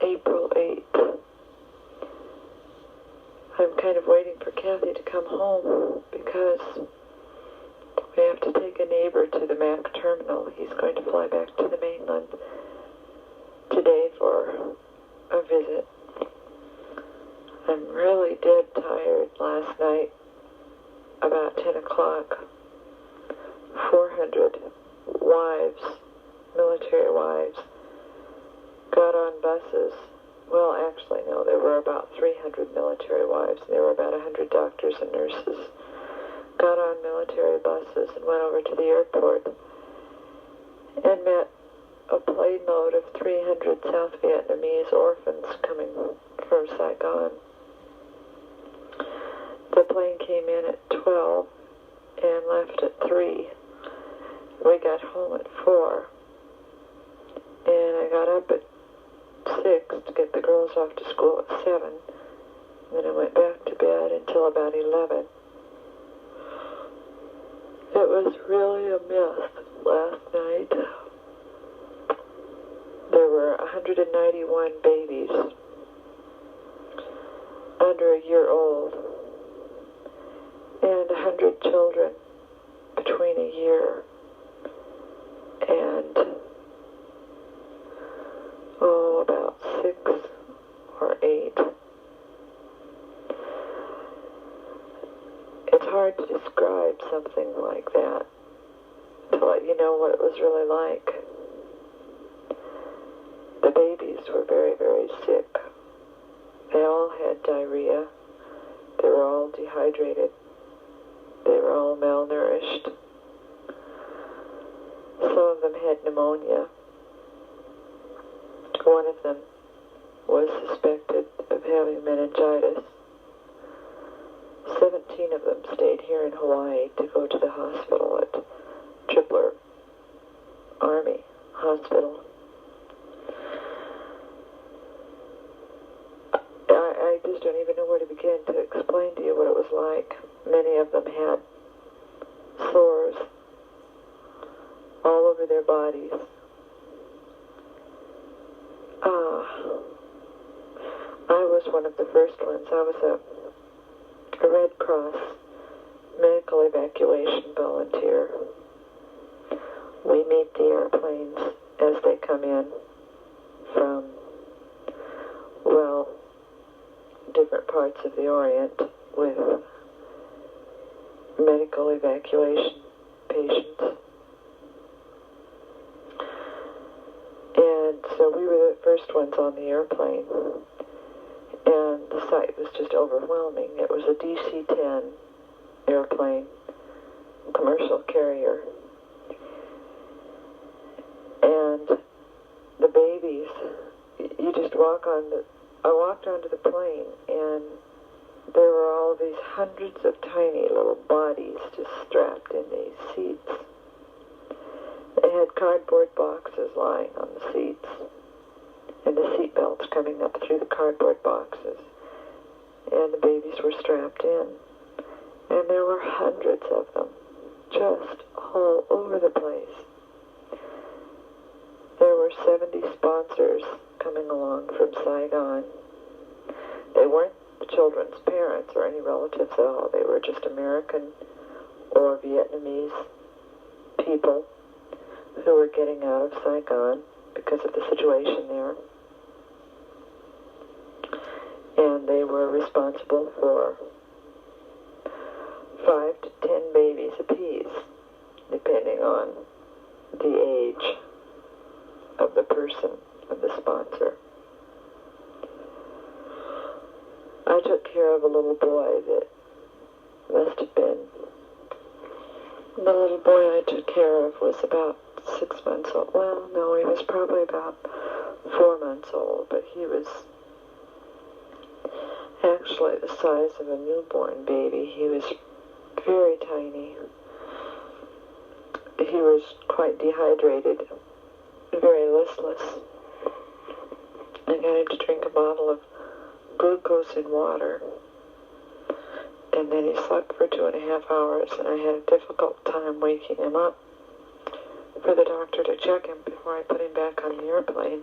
April 8th. I'm kind of waiting for Kathy to come home because we have to take a neighbor to the MAC terminal. He's going to fly back to the mainland today for a visit. I'm really dead tired. Last night, about 10 o'clock, 400 wives, military wives, got on buses. Well, actually, no, there were about 300 military wives. There were about 100 doctors and nurses. Got on military buses and went over to the airport and met a plane load of 300 South Vietnamese orphans coming from Saigon. The plane came in at 12 and left at 3. We got home at 4. And I got up at 6 to get the girls off to school at 7. And then I went back to bed until about 11. It was really a mess last night. There were 191 babies under a year old and 100 children between a year and about 6 or 8. It's hard to describe something like that, to let you know what it was really like. The babies were very, very sick. They all had diarrhea. They were all dehydrated. They were all malnourished. Some of them had pneumonia. One of them was suspected of having meningitis. 17 of them stayed here in Hawaii to go to the hospital at Tripler Army Hospital. I just don't even know where to begin to explain to you what it was like. Many of them had sores all over their bodies. I was one of the first ones. I was a Red Cross medical evacuation volunteer. We meet the airplanes as they come in from, well, different parts of the Orient with medical evacuation patients. And so we were the first ones on the airplane. And the sight was just overwhelming. It was a DC-10 airplane, commercial carrier. And the babies, you just walk on the, I walked onto the plane and there were all these hundreds of tiny little bodies just strapped in these seats. They had cardboard boxes lying on the seats, and the seat belts coming up through the cardboard boxes, and the babies were strapped in. And there were hundreds of them, just all over the place. There were 70 sponsors coming along from Saigon. They weren't the children's parents or any relatives at all. They were just American or Vietnamese people who were getting out of Saigon because of the situation there. And they were responsible for 5 to 10 babies apiece, depending on the age of the person, of the sponsor. I took care of a little boy that must have been, the little boy I took care of was about 6 months old. Well, no, he was probably about 4 months old, but he was actually the size of a newborn baby. He was very tiny. He was quite dehydrated, very listless. I got him to drink a bottle of glucose in water, and then he slept for 2.5 hours, and I had a difficult time waking him up for the doctor to check him before I put him back on the airplane.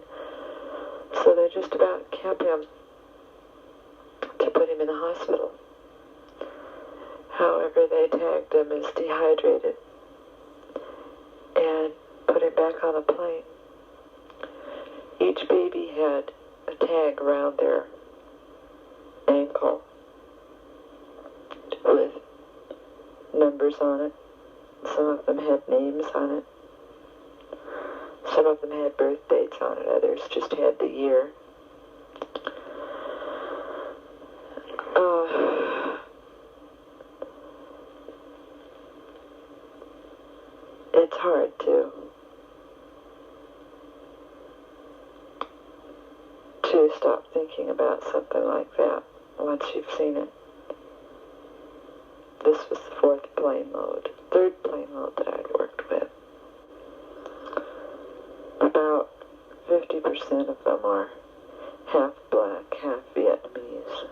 So they just about kept him to put him in the hospital. However, they tagged him as dehydrated and put him back on a plane. Each baby had a tag around their ankle with numbers on it. Some of them had names on it. Some of them had birth dates on it. Others just had the year. It's hard to stop thinking about something like that once you've seen it. This was the third plane mode that I'd worked with. About 50% of them are half black, half Vietnamese.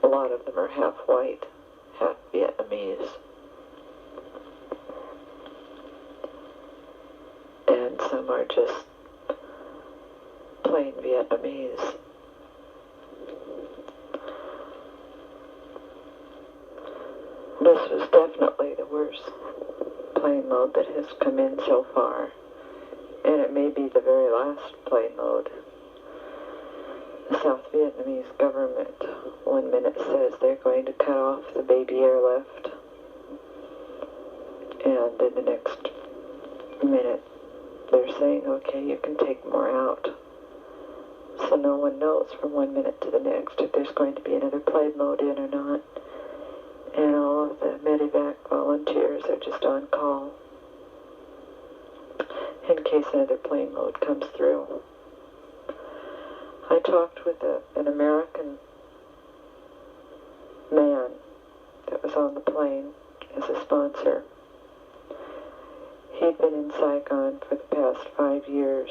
A lot of them are half white, half Vietnamese. And some are just plain Vietnamese. This was definitely the worst plane mode that has come in so far, and it may be the very last plane mode. The South Vietnamese government 1 minute says they're going to cut off the baby airlift, and in the next minute they're saying, okay, you can take more out. So no one knows from 1 minute to the next if there's going to be another plane mode in or not. And all of the medevac volunteers are just on call in case another plane mode comes through. I talked with an American man that was on the plane as a sponsor. He'd been in Saigon for the past 5 years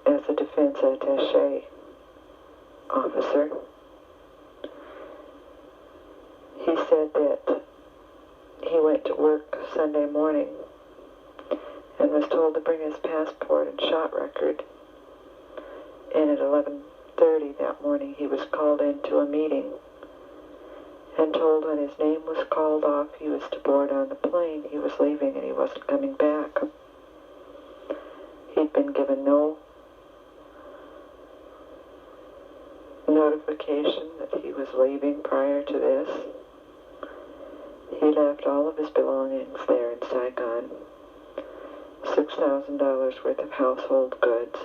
as a defense attaché officer. He said that he went to work Sunday morning and was told to bring his passport and shot record. And at 11:30 that morning, he was called into a meeting and told when his name was called off, he was to board on the plane. He was leaving and he wasn't coming back. He'd been given no notification that he was leaving prior to this. He left all of his belongings there in Saigon, $6,000 worth of household goods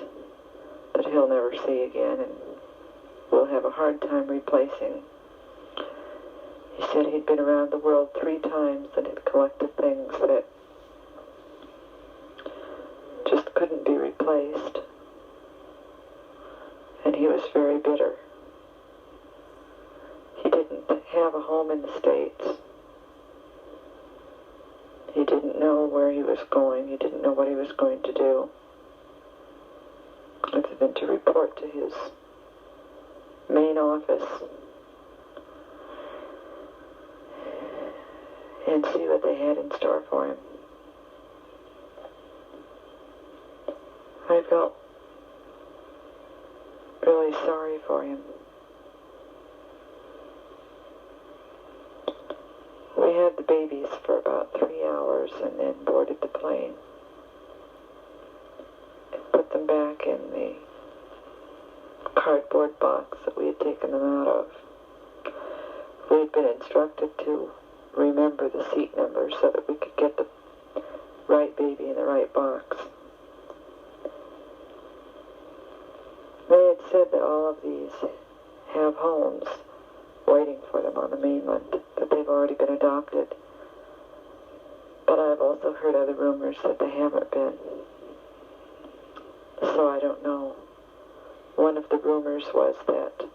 that he'll never see again and will have a hard time replacing. He said he'd been around the world 3 times and had collected things that just couldn't be replaced. And he was very bitter. He didn't have a home in the States. He didn't know where he was going. He didn't know what he was going to do, other than to report to his main office and see what they had in store for him. I felt really sorry for him. We had the babies for about 3 hours and then boarded the plane and put them back in the cardboard box that we had taken them out of. We had been instructed to remember the seat number so that we could get the right baby in the right box. They had said that all of these have homes waiting for them on the mainland, that they've already been adopted. But I've also heard other rumors that they haven't been. So I don't know. One of the rumors was that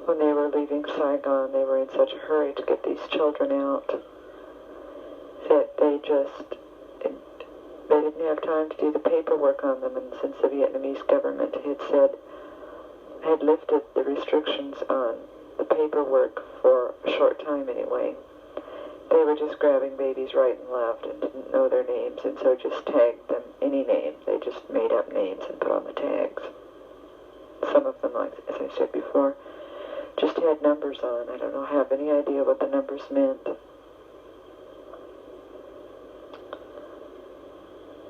when they were leaving Saigon, they were in such a hurry to get these children out that they didn't have time to do the paperwork on them, and since the Vietnamese government had lifted the restrictions on the paperwork for a short time anyway, they were just grabbing babies right and left and didn't know their names, and so just tagged them any name. They just made up names and put on the tags. Some of them, like as I said before, just had numbers on. I don't know, have any idea what the numbers meant.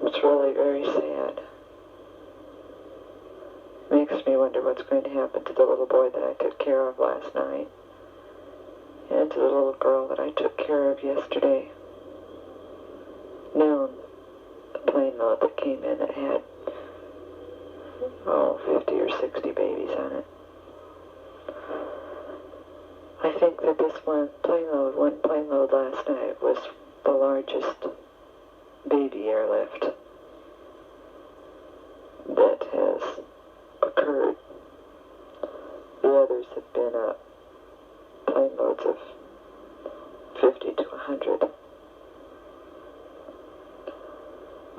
It's really very sad. Makes me wonder what's going to happen to the little boy that I took care of last night, and to the little girl that I took care of yesterday. Noon, the plane load that came in that had, 50 or 60 babies on it. I think that this one plane load last night was the largest baby airlift that has occurred. The others have been plane loads of 50 to 100.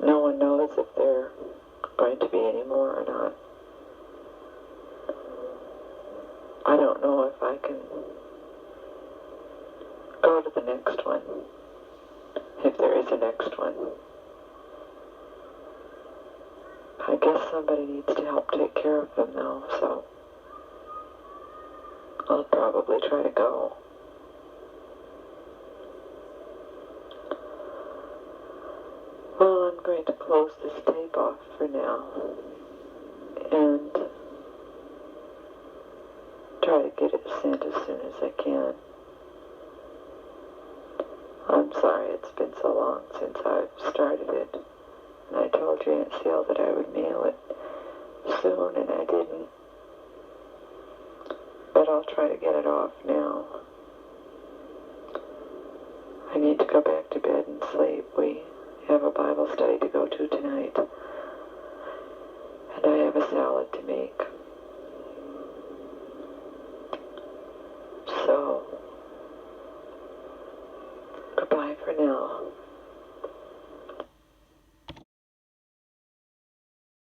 No one knows if there are going to be any more or not. I don't know if I can go to the next one, if there is a next one. I guess somebody needs to help take care of them though, so I'll probably try to go. Well, I'm going to close this tape off for now and try to get it sent as soon as I can. I'm sorry it's been so long since I've started it. And I told you, Aunt Seal, that I would mail it soon, and I didn't. But I'll try to get it off now. I need to go back